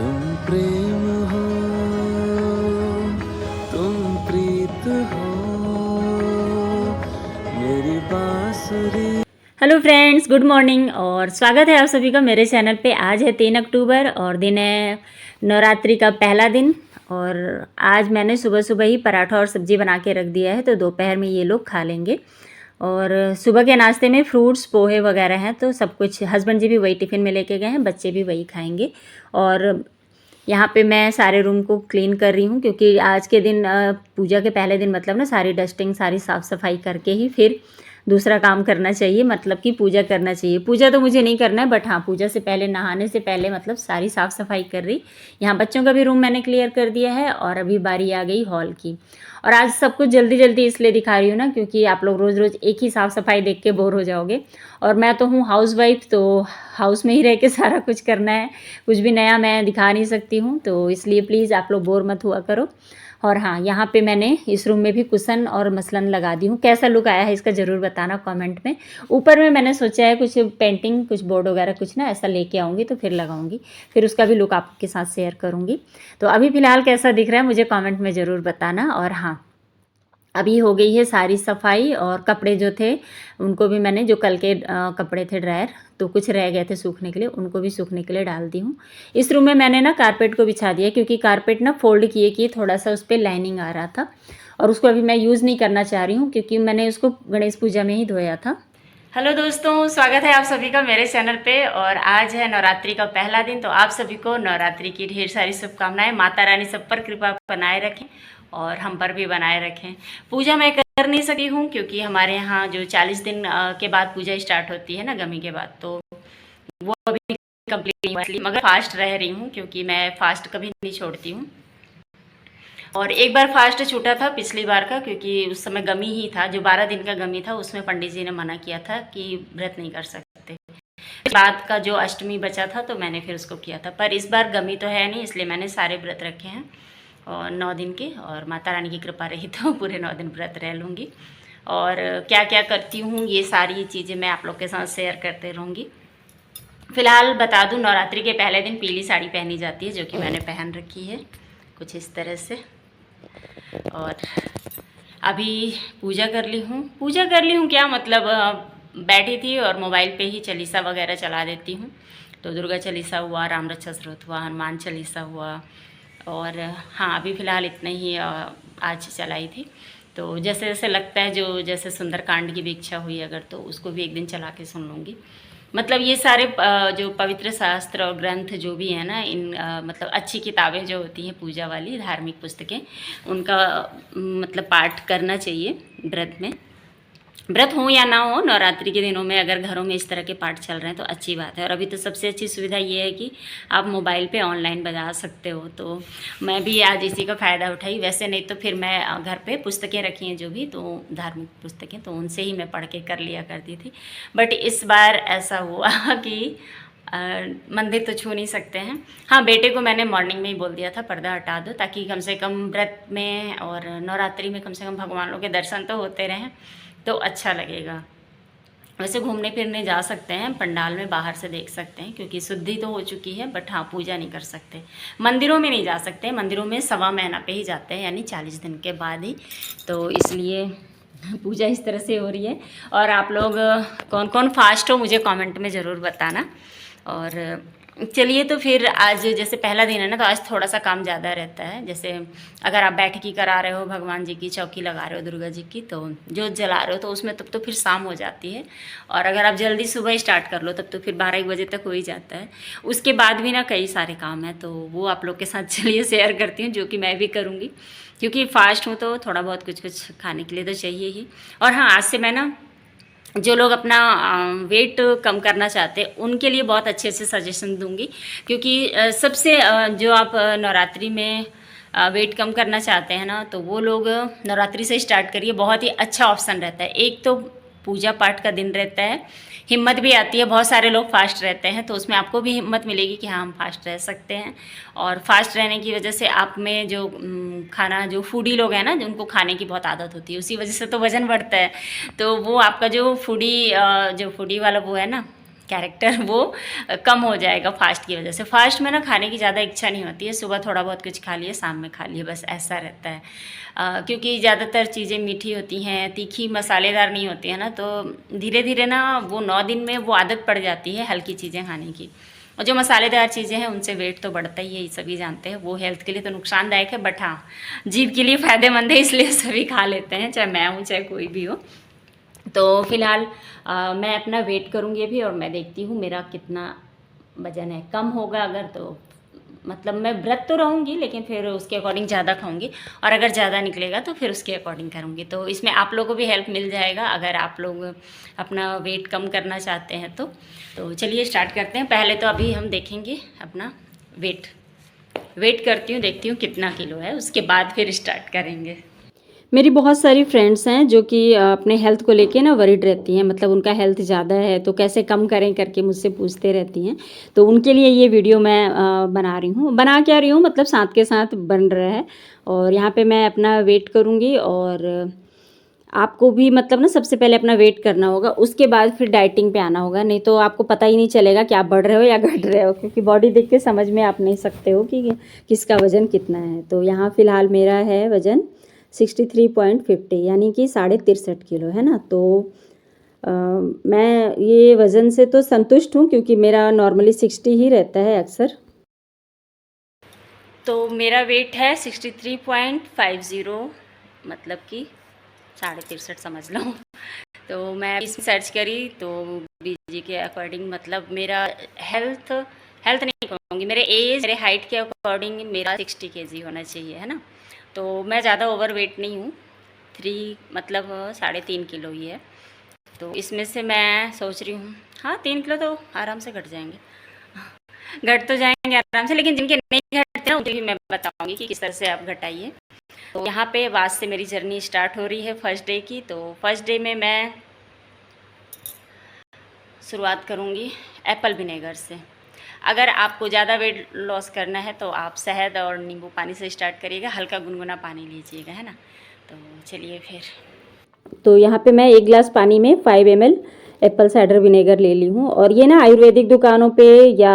तुम प्रेम हो, तुम प्रीत हो, मेरी बांसुरी। हेलो फ्रेंड्स, गुड मॉर्निंग और स्वागत है आप सभी का मेरे चैनल पे। आज है 3 अक्टूबर और दिन है नवरात्रि का पहला दिन। और आज मैंने सुबह सुबह ही पराठा और सब्जी बना के रख दिया है, तो दोपहर में ये लोग खा लेंगे। और सुबह के नाश्ते में फ्रूट्स पोहे वगैरह हैं, तो सब कुछ हस्बैंड जी भी वही टिफ़िन में लेके गए हैं, बच्चे भी वही खाएंगे। और यहाँ पे मैं सारे रूम को क्लीन कर रही हूँ, क्योंकि आज के दिन पूजा के पहले दिन मतलब ना सारी डस्टिंग, सारी साफ़ सफाई करके ही फिर दूसरा काम करना चाहिए, मतलब कि पूजा करना चाहिए। पूजा तो मुझे नहीं करना है, बट हाँ, पूजा से पहले, नहाने से पहले मतलब सारी साफ़ सफाई कर रही। यहाँ बच्चों का भी रूम मैंने क्लियर कर दिया है और अभी बारी आ गई हॉल की। और आज सब कुछ जल्दी जल्दी इसलिए दिखा रही हूँ ना, क्योंकि आप लोग रोज़ रोज़ एक ही साफ़ सफाई देख के बोर हो जाओगे। और मैं तो हूँ हाउस वाइफ, तो हाउस में ही रह के सारा कुछ करना है, कुछ भी नया मैं दिखा नहीं सकती हूँ, तो इसलिए प्लीज़ आप लोग बोर मत हुआ करो। और हाँ, यहाँ पे मैंने इस रूम में भी कुशन और मसलन लगा दी हूँ। कैसा लुक आया है इसका ज़रूर बताना कमेंट में। ऊपर में मैंने सोचा है कुछ पेंटिंग, कुछ बोर्ड वगैरह कुछ ना ऐसा लेके आऊँगी, तो फिर लगाऊंगी, फिर उसका भी लुक आपके साथ शेयर करूँगी। तो अभी फ़िलहाल कैसा दिख रहा है मुझे कमेंट में ज़रूर बताना। और हाँ, अभी हो गई है सारी सफाई, और कपड़े जो थे उनको भी मैंने, जो कल के कपड़े थे ड्रायर, तो कुछ रह गए थे सूखने के लिए, उनको भी सूखने के लिए डाल दी हूँ। इस रूम में मैंने ना कारपेट को बिछा दिया, क्योंकि कारपेट ना फोल्ड किए किए थोड़ा सा उस पर लाइनिंग आ रहा था, और उसको अभी मैं यूज़ नहीं करना चाह रही हूँ, क्योंकि मैंने उसको गणेश पूजा में ही धोया था। हेलो दोस्तों, स्वागत है आप सभी का मेरे चैनल पे। और आज है नवरात्रि का पहला दिन, तो आप सभी को नवरात्रि की ढेर सारी शुभकामनाएं। माता रानी सब पर कृपा बनाए रखें और हम पर भी बनाए रखें। पूजा मैं कर नहीं सकी हूँ, क्योंकि हमारे यहाँ जो 40 दिन के बाद पूजा स्टार्ट होती है ना, गमी के बाद, तो वो अभी कंप्लीट नहीं हुआ, इसलिए मगर फास्ट रह रही हूँ, क्योंकि मैं फास्ट कभी नहीं छोड़ती हूँ। और एक बार फास्ट छूटा था पिछली बार का, क्योंकि उस समय गमी ही था, जो 12 दिन का गमी था, उसमें पंडित जी ने मना किया था कि व्रत नहीं कर सकते। बाद का जो अष्टमी बचा था, तो मैंने फिर उसको किया था। पर इस बार गमी तो है नहीं, इसलिए मैंने सारे व्रत रखे हैं और 9 दिन के, और माता रानी की कृपा रही तो पूरे 9 दिन व्रत रह लूँगी। और क्या क्या करती हूँ ये सारी चीज़ें मैं आप लोग के साथ शेयर करते रहूँगी। फ़िलहाल बता दूँ, नवरात्रि के पहले दिन पीली साड़ी पहनी जाती है, जो कि मैंने पहन रखी है कुछ इस तरह से। और अभी पूजा कर ली हूँ क्या मतलब, बैठी थी और मोबाइल पे ही चालीसा वगैरह चला देती हूँ। तो दुर्गा चालीसा हुआ, राम रक्षा स्तोत्र हुआ, हनुमान चालीसा हुआ, और हाँ, अभी फ़िलहाल इतना ही आज चलाई थी। तो जैसे जैसे लगता है, जो जैसे सुंदरकांड की भी इच्छा हुई अगर, तो उसको भी एक दिन चला के सुन लूँगी। मतलब ये सारे जो पवित्र शास्त्र और ग्रंथ जो भी हैं ना, इन मतलब अच्छी किताबें जो होती हैं पूजा वाली, धार्मिक पुस्तकें, उनका मतलब पाठ करना चाहिए व्रत में। व्रत हो या ना हो, नवरात्रि के दिनों में अगर घरों में इस तरह के पाठ चल रहे हैं तो अच्छी बात है। और अभी तो सबसे अच्छी सुविधा ये है कि आप मोबाइल पे ऑनलाइन बजा सकते हो, तो मैं भी आज इसी का फ़ायदा उठाई। वैसे नहीं तो फिर मैं घर पे पुस्तकें रखी हैं जो भी, तो धार्मिक पुस्तकें, तो उनसे ही मैं पढ़ के कर लिया करती थी। बट इस बार ऐसा हुआ कि मंदिर तो छू नहीं सकते हैं। हाँ, बेटे को मैंने मॉर्निंग में ही बोल दिया था पर्दा हटा दो, ताकि कम से कम व्रत में और नवरात्रि में कम से कम भगवानों के दर्शन तो होते रहें, तो अच्छा लगेगा। वैसे घूमने फिरने जा सकते हैं, पंडाल में बाहर से देख सकते हैं, क्योंकि शुद्धि तो हो चुकी है, बट हाँ, पूजा नहीं कर सकते। मंदिरों में नहीं जा सकते, मंदिरों में 1.25 महीना पे ही जाते हैं, यानी 40 दिन के बाद ही, तो इसलिए पूजा इस तरह से हो रही है। और आप लोग कौन कौन फास्ट हो मुझे कमेंट में ज़रूर बताना। और चलिए, तो फिर आज जैसे पहला दिन है ना, तो आज थोड़ा सा काम ज़्यादा रहता है। जैसे अगर आप बैठकी करा रहे हो, भगवान जी की चौकी लगा रहे हो, दुर्गा जी की, तो जोत जला रहे हो, तो उसमें तब तो फिर शाम हो जाती है। और अगर आप जल्दी सुबह स्टार्ट कर लो, तब तो फिर 12-1 बजे तक हो ही जाता है। उसके बाद भी ना कई सारे काम हैं, तो वो आप लोग के साथ चलिए शेयर करती हूँ, जो कि मैं भी करूँगी, क्योंकि फास्ट हूँ तो थोड़ा बहुत कुछ कुछ खाने के लिए तो चाहिए ही। और हाँ, आज से मैं ना, जो लोग अपना वेट कम करना चाहते हैं उनके लिए बहुत अच्छे अच्छे सजेशन दूंगी, क्योंकि सबसे जो आप नवरात्रि में वेट कम करना चाहते हैं ना, तो वो लोग नवरात्रि से स्टार्ट करिए। बहुत ही अच्छा ऑप्शन रहता है। एक तो पूजा पाठ का दिन रहता है, हिम्मत भी आती है। बहुत सारे लोग फास्ट रहते हैं, तो उसमें आपको भी हिम्मत मिलेगी कि हाँ, हम फास्ट रह सकते हैं। और फास्ट रहने की वजह से आप में जो खाना, जो फूडी लोग हैं ना, जो उनको खाने की बहुत आदत होती है, उसी वजह से तो वज़न बढ़ता है। तो वो आपका जो फूडी वाला वो है ना, कैरेक्टर वो कम हो जाएगा फास्ट की वजह से। फास्ट में ना खाने की ज़्यादा इच्छा नहीं होती है, सुबह थोड़ा बहुत कुछ खा लिए, शाम में खा लिए, बस ऐसा रहता है। क्योंकि ज़्यादातर चीज़ें मीठी होती हैं, तीखी मसालेदार नहीं होती है ना, तो धीरे धीरे ना वो 9 दिन में वो आदत पड़ जाती है हल्की चीज़ें खाने की। और जो मसालेदार चीज़ें हैं उनसे वेट तो बढ़ता ही है, ये सभी जानते हैं। वो हेल्थ के लिए तो नुकसानदायक है, बट हाँ जीभ के लिए फ़ायदेमंद है, इसलिए सभी खा लेते हैं, चाहे मैं हूँ चाहे कोई भी हो। तो फिलहाल मैं अपना वेट करूँगी अभी, और मैं देखती हूँ मेरा कितना वज़न है। कम होगा अगर तो मतलब मैं व्रत तो रहूँगी, लेकिन फिर उसके अकॉर्डिंग ज़्यादा खाऊँगी, और अगर ज़्यादा निकलेगा तो फिर उसके अकॉर्डिंग करूँगी। तो इसमें आप लोगों को भी हेल्प मिल जाएगा अगर आप लोग अपना वेट कम करना चाहते हैं तो चलिए स्टार्ट करते हैं। पहले तो अभी हम देखेंगे अपना वेट करती हूँ, देखती हूँ कितना किलो है, उसके बाद फिर स्टार्ट करेंगे। मेरी बहुत सारी फ्रेंड्स हैं जो कि अपने हेल्थ को लेके ना वरीड रहती हैं, मतलब उनका हेल्थ ज़्यादा है तो कैसे कम करें करके मुझसे पूछते रहती हैं। तो उनके लिए ये वीडियो मैं बना क्या रही हूँ, मतलब साथ के साथ बन रहा है। और यहाँ पे मैं अपना वेट करूँगी, और आपको भी मतलब ना सबसे पहले अपना वेट करना होगा, उसके बाद फिर डाइटिंग पे आना होगा, नहीं तो आपको पता ही नहीं चलेगा कि आप बढ़ रहे हो या घट रहे हो, क्योंकि बॉडी देख के समझ में आप नहीं सकते हो कि किसका वज़न कितना है। तो यहाँ फ़िलहाल मेरा है वज़न 63.50, यानी कि 63.5 किलो है ना। तो मैं ये वज़न से तो संतुष्ट हूँ, क्योंकि मेरा नॉर्मली 60 ही रहता है अक्सर। तो मेरा वेट है 63.50, मतलब कि 63.5 समझ लो। तो मैं इसमें सर्च करी तो बीजी के अकॉर्डिंग, मतलब मेरा हेल्थ नहीं कहूँगी, मेरे एज मेरे हाइट के अकॉर्डिंग मेरा 60 kg होना चाहिए, है ना। तो मैं ज़्यादा ओवर वेट नहीं हूँ, 3 मतलब 3.5 किलो ही है। तो इसमें से मैं सोच रही हूँ, हाँ 3 किलो तो आराम से घट जाएंगे, घट तो जाएंगे आराम से, लेकिन जिनके नहीं घटते ना उनके भी मैं बताऊँगी कि किस तरह से आप घटाइए। तो यहाँ पे आज से मेरी जर्नी स्टार्ट हो रही है फर्स्ट डे की। तो फर्स्ट डे में मैं शुरुआत करूँगी एप्पल विनेगर से। अगर आपको ज़्यादा वेट लॉस करना है तो आप शहद और नींबू पानी से स्टार्ट करिएगा, हल्का गुनगुना पानी लीजिएगा, है ना। तो चलिए फिर, तो यहाँ पे मैं 1 गिलास पानी में 5 ml एप्पल साइडर विनेगर ले ली हूँ। और ये ना आयुर्वेदिक दुकानों पे या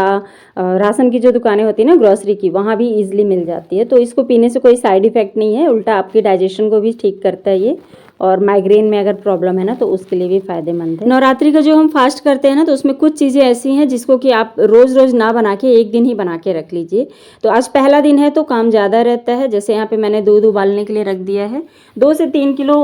राशन की जो दुकानें होती है ना ग्रोसरी की, वहाँ भी इजीली मिल जाती है। तो इसको पीने से कोई साइड इफ़ेक्ट नहीं है, उल्टा आपके डाइजेशन को भी ठीक करता है ये, और माइग्रेन में अगर प्रॉब्लम है ना तो उसके लिए भी फ़ायदेमंद है। नवरात्रि का जो हम फास्ट करते हैं ना, तो उसमें कुछ चीज़ें ऐसी हैं जिसको कि आप रोज़ रोज़ ना बना के एक दिन ही बना के रख लीजिए। तो आज पहला दिन है तो काम ज़्यादा रहता है। जैसे यहाँ पे मैंने दूध उबालने के लिए रख दिया है, 2 से 3 किलो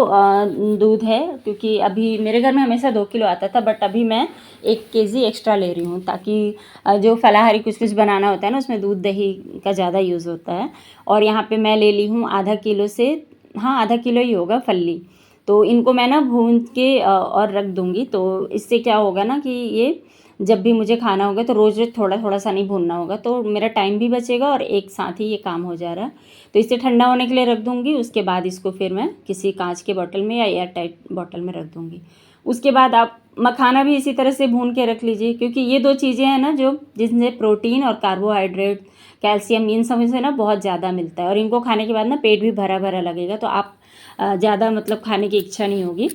दूध है, क्योंकि अभी मेरे घर में हमेशा 2 किलो आता था, बट अभी मैं 1 kg एक्स्ट्रा ले रही हूँ, ताकि जो फलाहारी कुछ बनाना होता है ना उसमें दूध दही का ज़्यादा यूज़ होता है। और यहाँ पे मैं ले ली हूँ आधा किलो से, हाँ आधा किलो ही होगा फल्ली। तो इनको मैं ना भून के और रख दूँगी। तो इससे क्या होगा ना कि ये जब भी मुझे खाना होगा तो रोज़ रोज़ थोड़ा थोड़ा सा नहीं भूनना होगा, तो मेरा टाइम भी बचेगा और एक साथ ही ये काम हो जा रहा है। तो इसे ठंडा होने के लिए रख दूँगी, उसके बाद इसको फिर मैं किसी कांच के बॉटल में या एयर टाइट बॉटल में रख दूँगी। उसके बाद आप मखाना भी इसी तरह से भून के रख लीजिए, क्योंकि ये 2 चीज़ें हैं ना जो जिनसे प्रोटीन और कार्बोहाइड्रेट, कैल्शियम, इन सब से ना बहुत ज़्यादा मिलता है, और इनको खाने के बाद ना पेट भी भरा भरा लगेगा, तो आप ज़्यादा मतलब खाने की इच्छा नहीं होगी।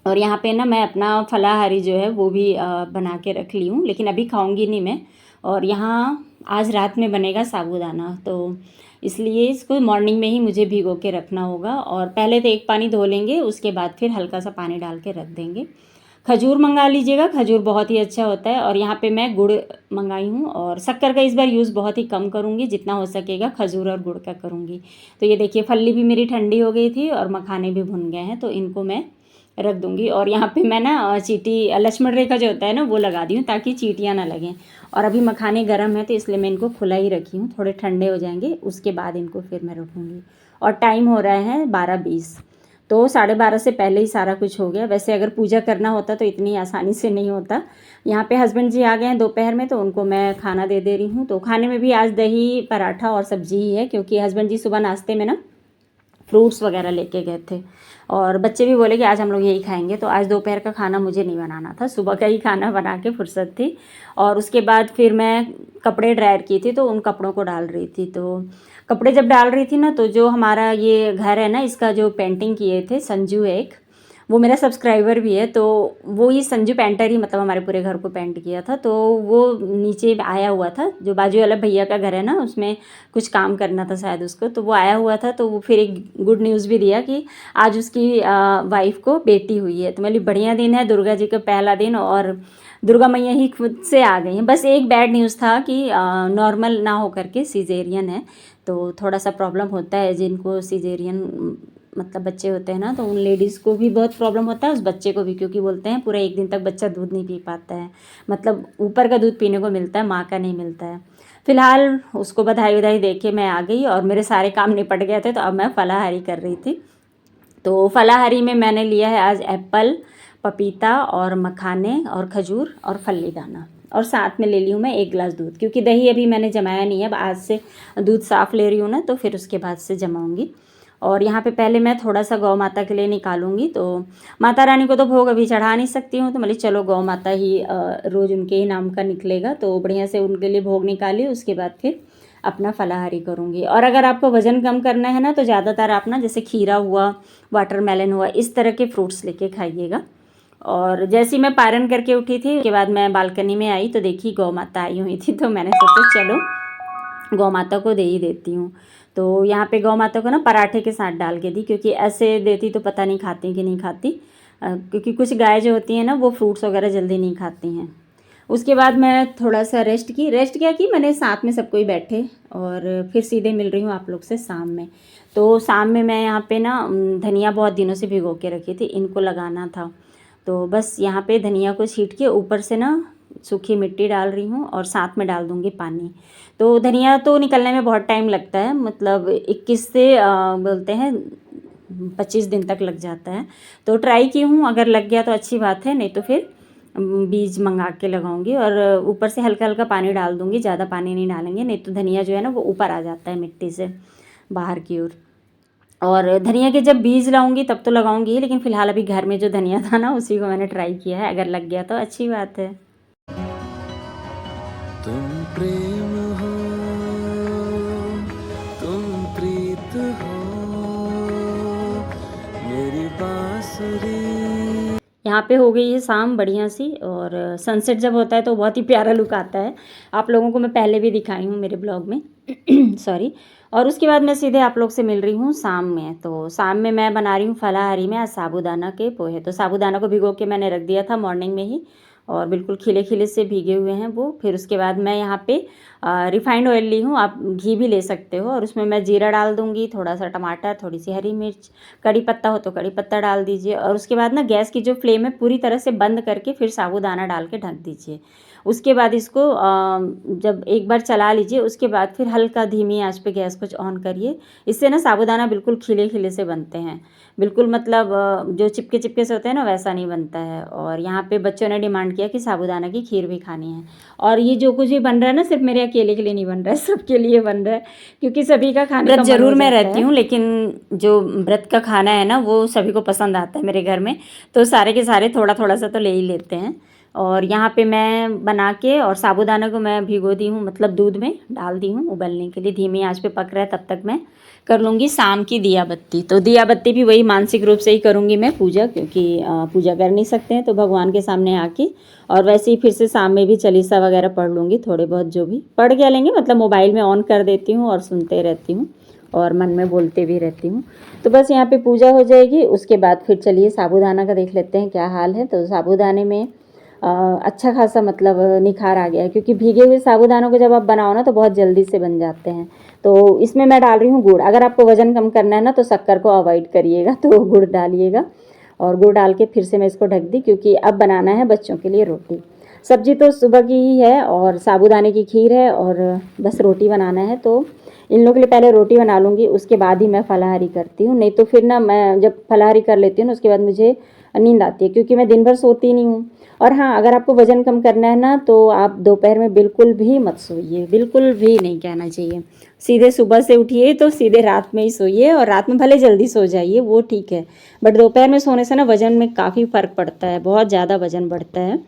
और यहाँ पे ना मैं अपना फलाहारी जो है वो भी बना के रख ली हूँ, लेकिन अभी खाऊंगी नहीं मैं। और यहाँ आज रात में बनेगा साबूदाना, तो इसलिए इसको मॉर्निंग में ही मुझे भिगो के रखना होगा। और पहले तो एक पानी धो लेंगे, उसके बाद फिर हल्का सा पानी डाल के रख देंगे। खजूर मंगा लीजिएगा, खजूर बहुत ही अच्छा होता है। और यहाँ पे मैं गुड़ मंगाई हूँ, और शक्कर का इस बार यूज़ बहुत ही कम करूँगी, जितना हो सकेगा खजूर और गुड़ का करूँगी। तो ये देखिए फल्ली भी मेरी ठंडी हो गई थी और मखाने भी भुन गए हैं, तो इनको मैं रख दूँगी। और यहाँ पे मैं ना चीटी लक्ष्मण रेखा जो होता है ना वो लगा दी हूँ, ताकि चीटियाँ ना लगें। और अभी मखाने गर्म है तो इसलिए मैं इनको खुला ही रखी हूँ, थोड़े ठंडे हो जाएंगे उसके बाद इनको फिर मैं रखूँगी। और टाइम हो रहा है 12:20, तो 12:30 से पहले ही सारा कुछ हो गया। वैसे अगर पूजा करना होता तो इतनी आसानी से नहीं होता। यहाँ पे हस्बैंड जी आ गए हैं दोपहर में, तो उनको मैं खाना दे रही हूँ। तो खाने में भी आज दही पराठा और सब्जी ही है, क्योंकि हस्बैंड जी सुबह नाश्ते में ना फ्रूट्स वगैरह लेके गए थे, और बच्चे भी बोले कि आज हम लोग यही खाएंगे। तो आज दोपहर का खाना मुझे नहीं बनाना था, सुबह का ही खाना बना के फुर्सत थी। और उसके बाद फिर मैं कपड़े ड्रायर की थी, तो उन कपड़ों को डाल रही थी। तो कपड़े जब डाल रही थी ना, तो जो हमारा ये घर है ना, इसका जो पेंटिंग किए थे संजू एक, वो मेरा सब्सक्राइबर भी है, तो वो ही संजू पेंटर ही मतलब हमारे पूरे घर को पेंट किया था। तो वो नीचे आया हुआ था, जो बाजू वाला भैया का घर है ना, उसमें कुछ काम करना था शायद उसको, तो वो आया हुआ था। तो वो फिर एक गुड न्यूज़ भी दिया कि आज उसकी वाइफ को बेटी हुई है। तो मतलब बढ़िया दिन है, दुर्गा जी का पहला दिन, और दुर्गा मैया ही खुद से आ गई हैं। बस एक बैड न्यूज़ था कि नॉर्मल ना हो करके सीजेरियन है, तो थोड़ा सा प्रॉब्लम होता है जिनको सीजेरियन मतलब बच्चे होते हैं ना, तो उन लेडीज़ को भी बहुत प्रॉब्लम होता है, उस बच्चे को भी, क्योंकि बोलते हैं पूरा एक दिन तक बच्चा दूध नहीं पी पाता है, मतलब ऊपर का दूध पीने को मिलता है, माँ का नहीं मिलता है। फिलहाल उसको बधाई वधाई दे के मैं आ गई और मेरे सारे काम निपट गए थे, तो अब मैं फलाहारी कर रही थी। तो फलाहारी में मैंने लिया है आज एप्पल, पपीता और मखाने और खजूर और फल्ली दाना, और साथ में ले ली हूँ मैं 1 गिलास दूध, क्योंकि दही अभी मैंने जमाया नहीं है, अब आज से दूध साफ़ ले रही हूँ ना, तो फिर उसके बाद से जमाऊँगी। और यहाँ पे पहले मैं थोड़ा सा गौ माता के लिए निकालूंगी। तो माता रानी को तो भोग अभी चढ़ा नहीं सकती हूँ, तो मतलब चलो गौ माता ही रोज़ उनके ही नाम का निकलेगा, तो बढ़िया से उनके लिए भोग निकाली, उसके बाद फिर अपना फलाहारी करूँगी। और अगर आपको वज़न कम करना है ना, तो ज़्यादातर आप ना जैसे खीरा हुआ, वाटरमेलन हुआ, इस तरह के फ्रूट्स लेके खाइएगा। और जैसे ही मैं पारण करके उठी थी, उसके बाद मैं बालकनी में आई तो देखी गौ माता आई हुई थी, तो मैंने सोचा चलो गौ माता को दे ही देती हूँ। तो यहाँ पे गौ माता को ना पराठे के साथ डाल के दी, क्योंकि ऐसे देती तो पता नहीं खाती कि नहीं खाती, क्योंकि कुछ गाय जो होती हैं ना वो फ्रूट्स वगैरह जल्दी नहीं खाती हैं। उसके बाद मैं थोड़ा सा रेस्ट क्या की मैंने, साथ में सबको ही बैठे, और फिर सीधे मिल रही हूँ आप लोग से शाम में। तो शाम में मैं यहाँ पे ना धनिया बहुत दिनों से भिगो के रखी थी, इनको लगाना था। तो बस यहाँ पे धनिया को छीट के ऊपर से ना सूखी मिट्टी डाल रही हूँ, और साथ में डाल दूँगी पानी। तो धनिया तो निकलने में बहुत टाइम लगता है, मतलब 21 से बोलते हैं 25 दिन तक लग जाता है। तो ट्राई की हूँ, अगर लग गया तो अच्छी बात है, नहीं तो फिर बीज मंगा के लगाऊंगी, और ऊपर से हल्का हल्का पानी डाल दूँगी, ज़्यादा पानी नहीं डालेंगे, नहीं तो धनिया जो है ना वो ऊपर आ जाता है मिट्टी से बाहर की ओर। और धनिया के जब बीज लाऊंगी तब तो लगाऊंगी, लेकिन फ़िलहाल अभी घर में जो धनिया था ना उसी को मैंने ट्राई किया है, अगर लग गया तो अच्छी बात है। तुम प्रेम हो, तुम प्रीत हो, मेरी बांसुरी। यहाँ पे हो गई है शाम बढ़िया सी, और सनसेट जब होता है तो बहुत ही प्यारा लुक आता है। आप लोगों को मैं पहले भी दिखाई हूँ मेरे ब्लॉग में सॉरी। और उसके बाद मैं सीधे आप लोग से मिल रही हूँ शाम में। तो शाम में मैं बना रही हूँ फलाहारी में आज साबूदाना के पोहे। तो साबूदाना को भिगो के मैंने रख दिया था मॉर्निंग में ही, और बिल्कुल खिले खिले से भीगे हुए हैं वो। फिर उसके बाद मैं यहाँ पे रिफाइंड ऑयल ली हूँ, आप घी भी ले सकते हो, और उसमें मैं जीरा डाल दूँगी, थोड़ा सा टमाटर, थोड़ी सी हरी मिर्च, कड़ी पत्ता हो तो कड़ी पत्ता डाल दीजिए। और उसके बाद ना गैस की जो फ्लेम है पूरी तरह से बंद करके फिर साबूदाना डाल के ढक दीजिए। उसके बाद इसको जब एक बार चला लीजिए, उसके बाद फिर हल्का धीमी आंच पे गैस को ऑन करिए। इससे ना साबूदाना बिल्कुल खिले खिले से बनते हैं, बिल्कुल मतलब जो चिपके चिपके से होते हैं ना वैसा नहीं बनता है। और यहाँ पे बच्चों ने डिमांड किया कि साबूदाना की खीर भी खानी है, और ये जो कुछ भी बन रहा है ना सिर्फ मेरे अकेले के लिए नहीं बन रहा है, सबके लिए बन रहा है, क्योंकि सभी का खाने का जरूर मैं रहती हूँ, लेकिन जो व्रत का खाना है ना वो सभी को पसंद आता है मेरे घर में, तो सारे के सारे थोड़ा थोड़ा सा तो ले ही लेते हैं। और यहाँ पे मैं बना के, और साबूदाना को मैं भिगो दी हूँ, मतलब दूध में डाल दी हूँ उबलने के लिए, धीमी आंच पे पक रहा है, तब तक मैं कर लूँगी शाम की दिया बत्ती। तो दिया बत्ती भी वही मानसिक रूप से ही करूँगी मैं पूजा, क्योंकि पूजा कर नहीं सकते हैं तो भगवान के सामने आके, और वैसे ही फिर से शाम में भी चालीसा वगैरह पढ़ लूँगी, थोड़े बहुत जो भी पढ़ क्या लेंगे, मतलब मोबाइल में ऑन कर देती हूँ और सुनते रहती हूँ, और मन में बोलते भी रहती हूँ। तो बस यहाँ पे पूजा हो जाएगी, उसके बाद फिर चलिए साबूदाना का देख लेते हैं क्या हाल है। तो साबूदाने में अच्छा खासा मतलब निखार आ गया है, क्योंकि भीगे हुए साबूदानों को जब आप बनाओ ना तो बहुत जल्दी से बन जाते हैं। तो इसमें मैं डाल रही हूँ गुड़। अगर आपको वज़न कम करना है ना तो शक्कर को अवॉइड करिएगा, तो गुड़ डालिएगा। और गुड़ डाल के फिर से मैं इसको ढक दी, क्योंकि अब बनाना है बच्चों के लिए रोटी। सब्जी तो सुबह की ही है, और साबूदाने की खीर है, और बस रोटी बनाना है। तो इन लोगों के लिए पहले रोटी बना लूँगी, उसके बाद ही मैं फलाहारी करती हूँ। नहीं तो फिर ना मैं जब फलाहारी कर लेती हूँ ना उसके बाद मुझे नींद आती है, क्योंकि मैं दिन भर सोती नहीं हूँ। और हाँ, अगर आपको वज़न कम करना है ना तो आप दोपहर में बिल्कुल भी मत सोइए, बिल्कुल भी नहीं कहना चाहिए। सीधे सुबह से उठिए तो सीधे रात में ही सोइए, और रात में भले जल्दी सो जाइए वो ठीक है, बट दोपहर में सोने से ना वज़न में काफ़ी फ़र्क पड़ता है, बहुत ज़्यादा वज़न बढ़ता है।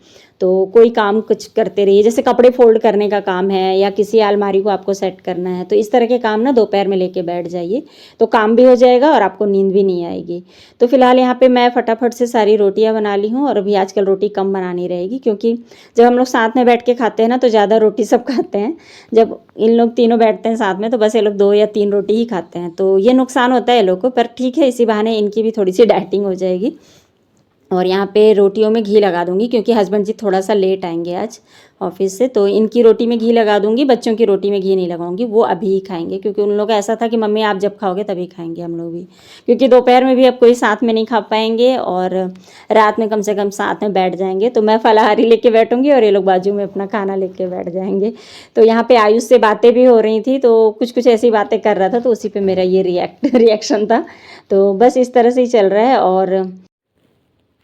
तो कोई काम कुछ करते रहिए, जैसे कपड़े फोल्ड करने का काम है या किसी अलमारी को आपको सेट करना है, तो इस तरह के काम ना दोपहर में लेके बैठ जाइए, तो काम भी हो जाएगा और आपको नींद भी नहीं आएगी। तो फिलहाल यहाँ पे मैं फटाफट से सारी रोटियां बना ली हूँ और अभी आजकल रोटी कम बनानी रहेगी, क्योंकि जब हम लोग साथ में बैठ के खाते हैं ना तो ज़्यादा रोटी सब खाते हैं। जब इन लोग तीनों बैठते हैं साथ में तो बस ये लोग 2 या 3 रोटी ही खाते हैं, तो ये नुकसान होता है ये लोग को, पर ठीक है, इसी बहाने इनकी भी थोड़ी सी डाइटिंग हो जाएगी। और यहाँ पे रोटियों में घी लगा दूंगी, क्योंकि हस्बैंड जी थोड़ा सा लेट आएंगे आज ऑफिस से, तो इनकी रोटी में घी लगा दूंगी, बच्चों की रोटी में घी नहीं लगाऊंगी, वो अभी ही खाएंगे, क्योंकि उन लोग का ऐसा था कि मम्मी आप जब खाओगे तभी खाएंगे हम लोग भी, क्योंकि दोपहर में भी अब कोई साथ में नहीं खा पाएंगे और रात में कम से कम साथ में बैठ जाएंगे। तो मैं फलाहारी लेके बैठूंगी और ये लोग बाजू में अपना खाना लेके बैठ जाएंगे। तो यहाँ पे आयुष से बातें भी हो रही थी, तो कुछ कुछ ऐसी बातें कर रहा था, तो उसी पर मेरा ये रिएक्शन था। तो बस इस तरह से ही चल रहा है। और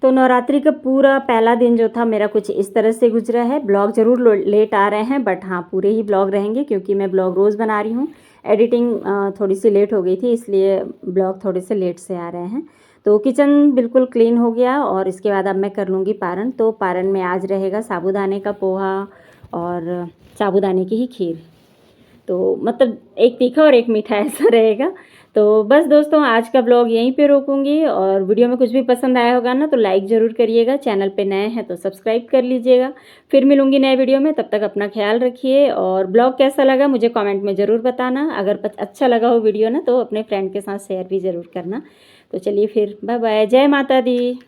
तो नवरात्रि का पूरा पहला दिन जो था मेरा कुछ इस तरह से गुजरा है। ब्लॉग ज़रूर लेट आ रहे हैं, बट हाँ पूरे ही ब्लॉग रहेंगे, क्योंकि मैं ब्लॉग रोज़ बना रही हूँ। एडिटिंग थोड़ी सी लेट हो गई थी, इसलिए ब्लॉग थोड़े से लेट से आ रहे हैं। तो किचन बिल्कुल क्लीन हो गया और इसके बाद अब मैं कर लूँगी पारण। तो पारण में आज रहेगा साबूदाने का पोहा और साबूदाने की ही खीर, तो मतलब एक तीखा और एक मीठा ऐसा रहेगा। तो बस दोस्तों, आज का ब्लॉग यहीं पे रोकूंगी, और वीडियो में कुछ भी पसंद आया होगा ना तो लाइक ज़रूर करिएगा, चैनल पे नए हैं तो सब्सक्राइब कर लीजिएगा। फिर मिलूंगी नए वीडियो में, तब तक अपना ख्याल रखिए। और ब्लॉग कैसा लगा मुझे कमेंट में ज़रूर बताना। अगर अच्छा लगा हो वीडियो ना तो अपने फ्रेंड के साथ शेयर भी ज़रूर करना। तो चलिए फिर, बाय बाय, जय माता दी।